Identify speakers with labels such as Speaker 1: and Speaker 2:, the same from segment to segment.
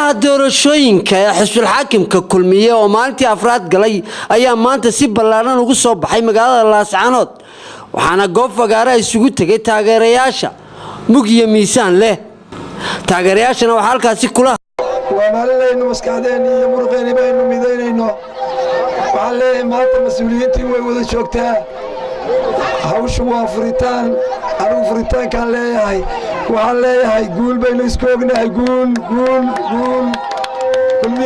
Speaker 1: ololaha doorashooyinka ee xisbul xaakimka kulmiye oo maalintii afraad galay ayaa maanta si ballaaran ugu soo baxay magaalada Laascaanood waxaana goob fagaara isugu tagay taageerayaasha mug iyo miisaan leh taageerayaashana waxa halkaasi kula
Speaker 2: ومالنا مسكادين يمرقين بينهم ميدينينو وعليه مالت مسؤوليتي ويودا جوجتا هاوش وافريتان أنا فريتان كان ليهاي وعليه هاي قول بين اسكوغنا قول كل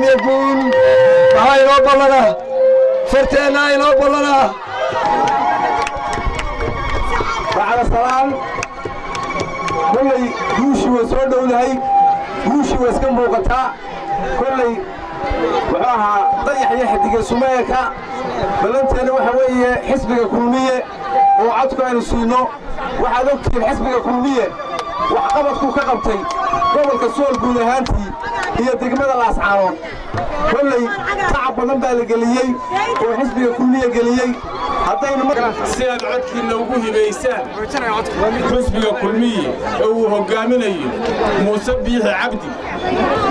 Speaker 2: يقول هاي لو بلنا فرتين هاي لو بلنا بعد السلام كلي يوشي وسود ولاي يوشي واسكن بوقتها كلي وعاها ضيح يحدق سمايكا بلنتنا وحوية حسبك كلمية وعدكم أن يسينو وحدوك حسبك كلمية وحقبتكم كقبتي قبل كسول جودهانتي هي دقمة الأسعار كلي تعب من بالقليي وحسبك كلمية قليي حطينا مكان سياد عدك النوبه بيسان حسبك كلمية هو قامني مسبح عبدي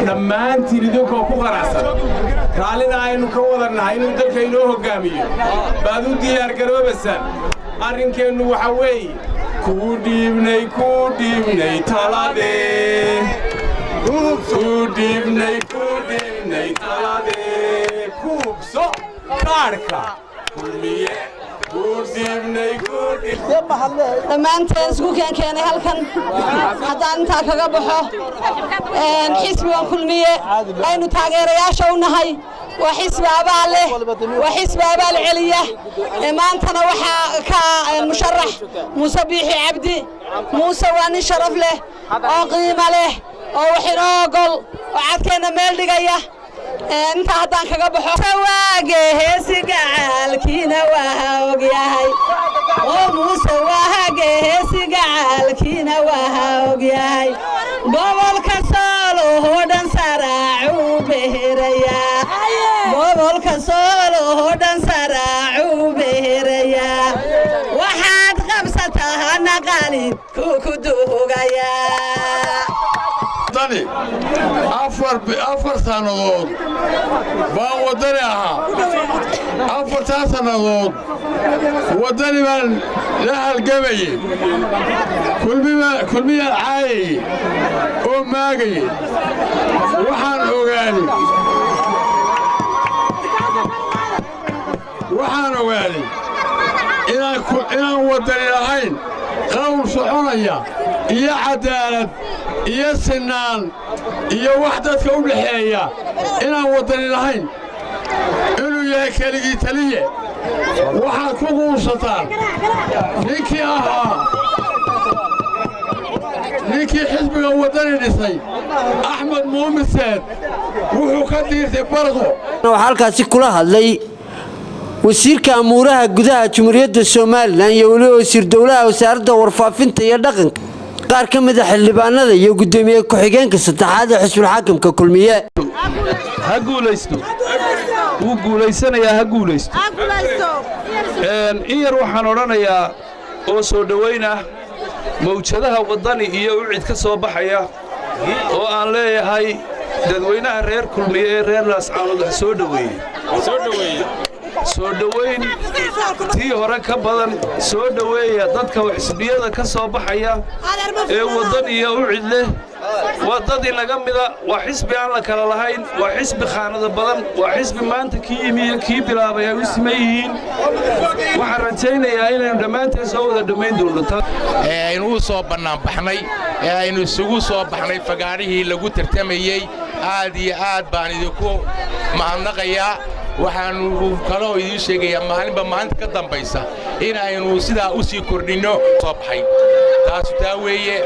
Speaker 2: لما أنت ردوك وكراسة قالنا إنه كورنا إنه دلك إنه قامي بعدو ديار كرو بسان أرنك إنه وحوي كودي بني تلادي كودي بني تلادي كوبسو كاركا كلمية
Speaker 3: dhammaanteen isku keenay halkan haddaan intaa kaga baxo xisbigan kulmiye aynu taageerayaasha u nahay waa xisbi abaal leh waa xisbi abaal celiya maantana waxaa ka musharax muuse biixi cabdi muuse waa nin sharaf leh oo qiimo leh oo wax inoo ogol oo cadkeena meel dhigaya inta haddaan kaga baxo waage heesiga caalkiina waa ogyahay oo muuse waage heesiga caalkiina waa ogyahay gobolka soolo oo dhan saraacu beheraya gobolka soolo oo dhan saraacu beheraya waxaad qabsataa naqalid ku duugaya
Speaker 4: أفر سنوات بان ودنيها أفر سنوات ودني من لها الجبي كل مية عاي وماجي وحن أوغالي إنا ودني لهين قوم صحونيا يا عدالة يا سنان يا وحدة كون الحياة إنا وطني لهين إنه يا كلي تلية وحكوا وسطان نيكي نيكي حزب الوطني نسي أحمد مؤمن سيد وهو كثير برضه
Speaker 1: halkaasi kula hadlay wasiirka amuuraha gudaha Jamhuuriyadda Soomaaliland iyo waliba wasiir dawladda wasaaradda warfaafinta iyo dhaqanka qaar ka mid ah xildhibaanada iyo gudoomiye ku-xigeenka saddexaad ee xisbul xaakimka kulmiye
Speaker 5: ha guulaysto uu guulaysanaya ha guulaysto in yar waxaan oranayaa oo soo dhaweynaa mawjadaha wadani iyo ucid ka soo baxaya oo aan leeyahay dadweynaha reer kulmiye ee reer Laascaanood soo dhaweyn tii hore ka badan soo dhaweeya dadka xisbiyada ka soo baxaya ee wadan iyo ucid leh wadadii naga mida waa xisbi aan la kala lahayn waa xisbi khaanada badan waa xisbi maanta kii yimiye kii bilaabay ay ismeeyeen waxaan rajaynayaa inaynu dhammaanteen soo wada dhamayn doono
Speaker 6: aynu soo banaan baxnay aynu isugu soo baxnay fagaarihii lagu tartamayay aad iyo aad baan idinku mahadnaqayaa waxaanu kaloo idin sheegayaa maalinba maalinta ka dambaysa in aynu sidaa u sii kordhino soo baxay taas taa weeye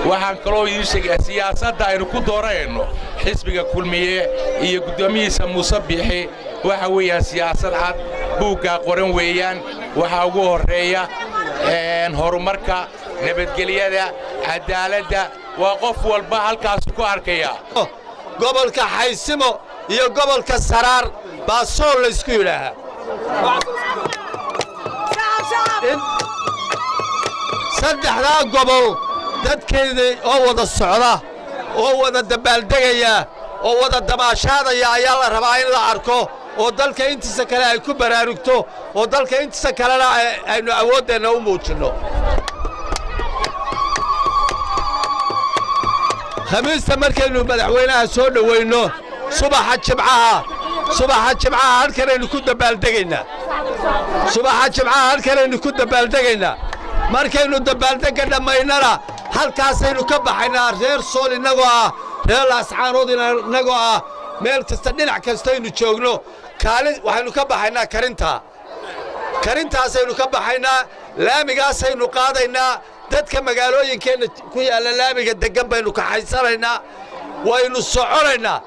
Speaker 6: waxaan kaloo idin sheegayaa siyaasadda aynu ku doorayno xisbiga kulmiye iyo gudoomiyihiisa Muuse Biixi waxa weeyaan siyaasad cad buugga qoran weeyaan waxa ugu horeeya horumarka nabadgelyada cadaaladda waa qof walba halkaas ku arkaya
Speaker 7: gobolka Xaysimo iyo gobolka Saraar baa soo la isku yiraahaa saddexda gobol dadkeedii oo wada socda oo wada dabaaldegaya oo wada damaashaadaya ayaa la rabaa in la arko oo dalka intiisa kale ay ku baraarugto oo dalka intiisa kalena aynu awoodeenna u muujinno khamiista markaynu madaxweynaha soo dhowayno subaxa jimcaha halkanaynu ku dabaaldegaynaa markaynu dabaaldegga dhammaynana halkaasaynu ka baxaynaa reer sool innagoo ah reer laascaanood innagoo ah meel kasta dhinac kastaynu joogno waxaynu ka baxaynaa karintaasaynu ka baxaynaa laamigaasaynu qaadaynaa dadka magaalooyinkeenna ku yaalla laamiga deggan baynu kaxaysanaynaa waynu soconaynaa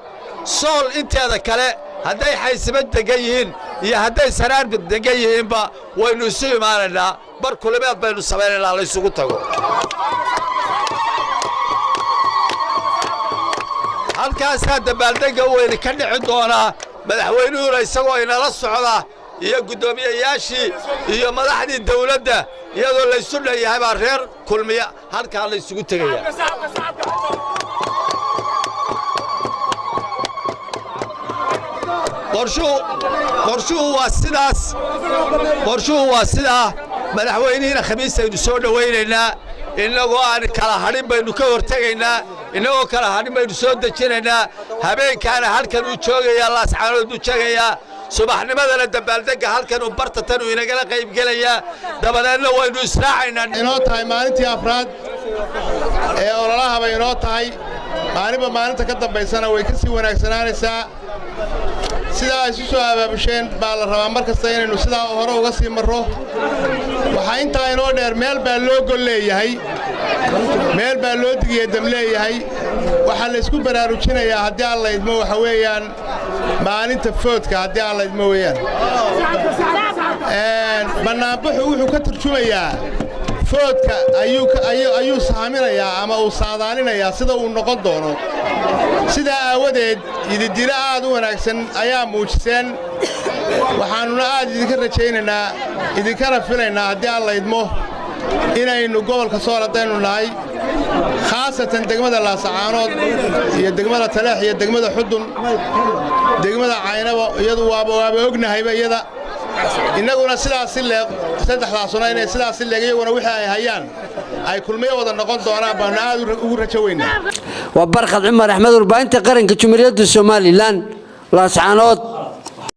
Speaker 7: sool inteeda kale hadday xaysimo deggan yihiin iyo hadday sanaar deggan yihiinba waynu isu imaanaynaa bar kulimeed baynu samaynaynaa laysugu tago halkaasaa dabaaldegga weyne ka dhici doonaa madaxweynuhuna isagoo inala socda iyo guddoomiyayaashii iyo madaxdii dawladda iyadoo laysu dhanyahay baa reer kulmiya halkaa laysugu tegaya qorshuhu waa sidaa madaxweynihiina khamiisaynu soo dhowaynaynaa innagoo aan kala hadhin baynu ka hortegaynaa innagoo kala hadhin baynu soo dejinaynaa habeenkaana halkan uu joogayaa laascaanood uu joogayaa subaxnimadana dabaaldegga halkan uu bartatan uu inagala qaybgelayaa dabadeedna waynu israacaynaa
Speaker 6: inoo tahay maalintii afraad ee ololaha bay inoo tahay maalinba maalinta ka dambaysana way ka sii wanaagsanaanaysaa sidaa ay isu soo abaabusheen baa la rabaa mar kasta inaynu sidaa hore uga sii marro waxaa intaa inoo dheer meel baa loo gol leeyahay meel baa loo digeedam leeyahay waxaa laysku baraarujinayaa haddii aan la idmo waxa weeyaan maalinta foodka haddii aan la idmo weeyaan bannaanbuxu wuxuu ka turjumayaa foodka ayuu saaminayaa ama uu saadaalinayaa sida uu noqon doono sidaa aawadeed ididilo aad u wanaagsan ayaa muujiseen waxaannuna aad idinka rajaynaynaa idinkana filaynaa haddii aan la idmo inaynu gobolka sool haddaynu nahay khaasatan degmada laasacaanood iyo degmada taleex iyo degmada xudun degmada caynabo iyadu waaba ognahayba iyada innaguna sidaas si leeq saddexdaasuna inay sidaas si leeg iyaguna wixii ay hayaan ay kulmiyo wada noqon doonaan baanu aad ugu rajo weynaa
Speaker 1: waa barkad cumar axmed warbaahinta qaranka jumhuuriyadda Soomaaliland laascaanood